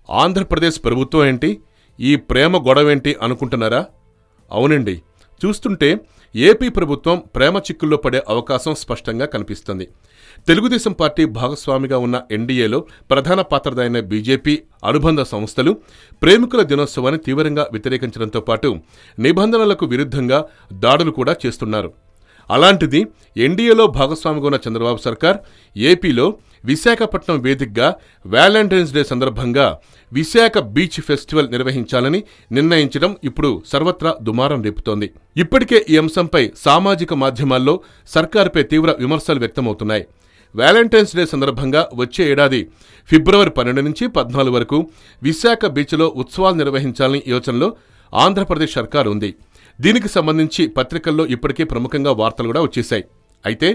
ఆంధ్రప్రదేశ్ ప్రభుత్వం ఏంటి, ఈ ప్రేమ గొడవేంటి అనుకుంటున్నారా? అవునండి, చూస్తుంటే ఏపీ ప్రభుత్వం ప్రేమ చిక్కుల్లో పడే అవకాశం స్పష్టంగా కనిపిస్తుంది. తెలుగుదేశం పార్టీ భాగస్వామిగా ఉన్న ఎన్డీఏలో ప్రధాన పాత్రధారైన బీజేపీ అనుబంధ సంస్థలు ప్రేమికుల దినోత్సవాన్ని తీవ్రంగా వ్యతిరేకించడంతో పాటు నిబంధనలకు విరుద్ధంగా దాడులు కూడా చేస్తున్నారు. అలాంటిది ఎన్డీఏలో భాగస్వామిగా ఉన్న చంద్రబాబు సర్కార్ ఏపీలో విశాఖపట్నం వేదికగా వ్యాలంటైన్స్ డే సందర్భంగా విశాఖ బీచ్ ఫెస్టివల్ నిర్వహించాలని నిర్ణయించడం ఇప్పుడు సర్వత్రా దుమారం రేపుతోంది. ఇప్పటికే ఈ అంశంపై సామాజిక మాధ్యమాల్లో సర్కారుపై తీవ్ర విమర్శలు వ్యక్తమవుతున్నాయి. వ్యాలంటైన్స్ డే సందర్భంగా వచ్చే ఏడాది ఫిబ్రవరి 12 నుంచి 14 వరకు విశాఖ బీచ్లో ఉత్సవాలు నిర్వహించాలని యోచనలో ఆంధ్రప్రదేశ్ సర్కారు ఉంది. దీనికి సంబంధించి పత్రికల్లో ఇప్పటికే ప్రముఖంగా వార్తలు కూడా వచ్చేశాయి. అయితే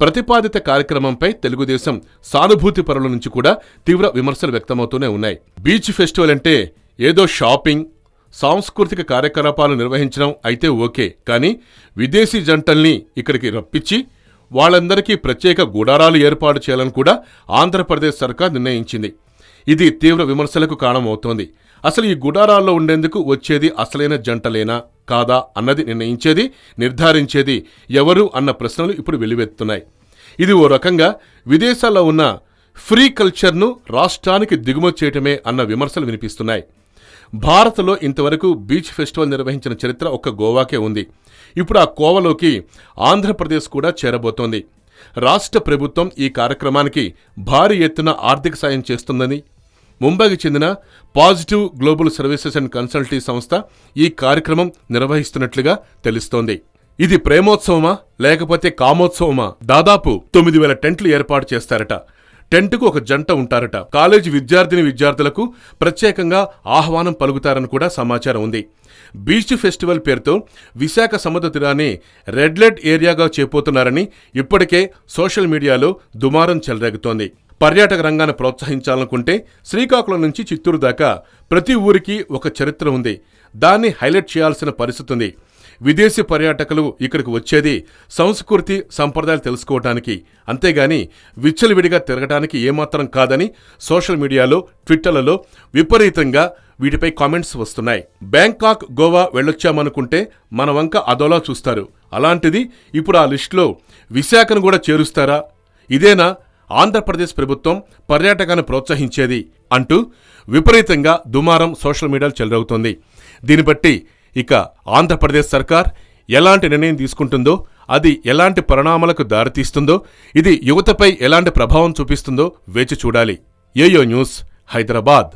ప్రతిపాదిత కార్యక్రమంపై తెలుగుదేశం సానుభూతి పరుల నుంచి కూడా తీవ్ర విమర్శలు వ్యక్తమవుతూనే ఉన్నాయి. బీచ్ ఫెస్టివల్ అంటే ఏదో షాపింగ్, సాంస్కృతిక కార్యకలాపాలు నిర్వహించడం అయితే ఓకే, కానీ విదేశీ జంటల్ని ఇక్కడికి రప్పించి వాళ్ళందరికీ ప్రత్యేక గుడారాలు ఏర్పాటు చేయాలని కూడా ఆంధ్రప్రదేశ్ సర్కార్ నిర్ణయించింది. ఇది తీవ్ర విమర్శలకు కారణమవుతోంది. అసలు ఈ గుడారాల్లో ఉండేందుకు వచ్చేది అసలైన జంటలేనా కాదా అన్నది నిర్ధారించేది ఎవరు అన్న ప్రశ్నలు ఇప్పుడు వెల్లువెత్తుతున్నాయి. ఇది ఓ రకంగా విదేశాల్లో ఉన్న ఫ్రీ కల్చర్ను రాష్ట్రానికి దిగుమతి చేయటమే అన్న విమర్శలు వినిపిస్తున్నాయి. భారత్లో ఇంతవరకు బీచ్ ఫెస్టివల్ నిర్వహించిన చరిత్ర ఒక్క గోవాకే ఉంది. ఇప్పుడు ఆ కోవలోకి ఆంధ్రప్రదేశ్ కూడా చేరబోతోంది. రాష్ట్ర ప్రభుత్వం ఈ కార్యక్రమానికి భారీ ఎత్తున ఆర్థిక సాయం చేస్తుందని ముంబైకి చెందిన positive global services and consultancy సంస్థ ఈ కార్యక్రమం నిర్వహిస్తున్నట్లుగా తెలుస్తోంది. ఇది ప్రేమోత్సవమా లేకపోతే కామోత్సవమా? దాదాపు 9,000 టెంట్లు ఏర్పాటు చేస్తారట. టెంటుకు ఒక జంట ఉంటారట. కాలేజీ విద్యార్థులకు ప్రత్యేకంగా ఆహ్వానం పలుకుతారని కూడా సమాచారం ఉంది. బీచ్ ఫెస్టివల్ పేరుతో విశాఖ సముద్ర తీరాన్ని రెడ్ లైట్ ఏరియాగా చేపోతున్నారని ఇప్పటికే సోషల్ మీడియాలో దుమారం చెలరేగుతోంది. పర్యాటక రంగాన్ని ప్రోత్సహించాలనుకుంటే శ్రీకాకుళం నుంచి చిత్తూరు దాకా ప్రతి ఊరికి ఒక చరిత్ర ఉంది. దాన్ని హైలైట్ చేయాల్సిన పరిస్థితి ఉంది. విదేశీ పర్యాటకులు ఇక్కడికి వచ్చేది సంస్కృతి సంప్రదాయాలు తెలుసుకోవటానికి, అంతేగాని విచ్చలవిడిగా తిరగటానికి ఏమాత్రం కాదని సోషల్ మీడియాలో ట్విట్టర్లలో విపరీతంగా వీటిపై కామెంట్స్ వస్తున్నాయి. బ్యాంకాక్, గోవా వెళ్ళొచ్చామనుకుంటే మన వంక అదోలా చూస్తారు. అలాంటిది ఇప్పుడు ఆ లిస్టులో విశాఖను కూడా చేరుస్తారా? ఇదేనా ఆంధ్రప్రదేశ్ ప్రభుత్వం పర్యాటకాన్ని ప్రోత్సహించేది అంటూ విపరీతంగా దుమారం సోషల్ మీడియాలో చెలరవుతోంది. దీన్ని బట్టి ఇక ఆంధ్రప్రదేశ్ సర్కార్ ఎలాంటి నిర్ణయం తీసుకుంటుందో, అది ఎలాంటి పరిణామాలకు దారితీస్తుందో, ఇది యువతపై ఎలాంటి ప్రభావం చూపిస్తుందో వేచి చూడాలి. ఏయో న్యూస్, హైదరాబాద్.